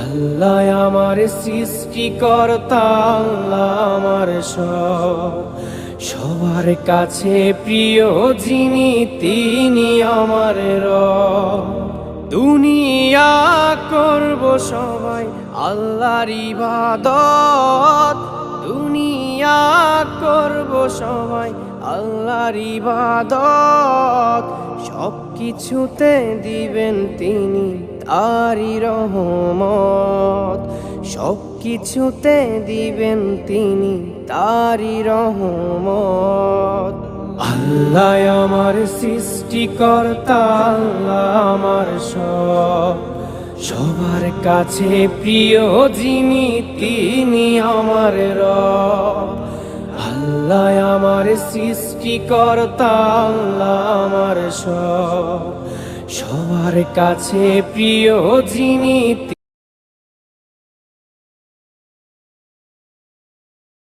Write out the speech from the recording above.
আল্লাহ আমার সৃষ্টিকর্তা, আল্লাহ আমার সব, সবার কাছে প্রিয় যিনি তিনি আমার রব। দুনিয়া করব সবাই আল্লাহর ইবাদত, দুনিয়া করব সবাই আল্লাহর ইবাদত, সব কিছুতে দিবেন তিনি তারি রহমত, সব কিছুতে দিবেন তিনি তারি রহমত। আল্লাহ আমার সৃষ্টিকর্তা, আল্লাহ আমার সব, সবার কাছে প্রিয় যিনি তিনি আমার রব। আল্লাহ আমার সৃষ্টিকর্তা, আল্লাহ আমার সব, সবার কাছে প্রিয় যিনি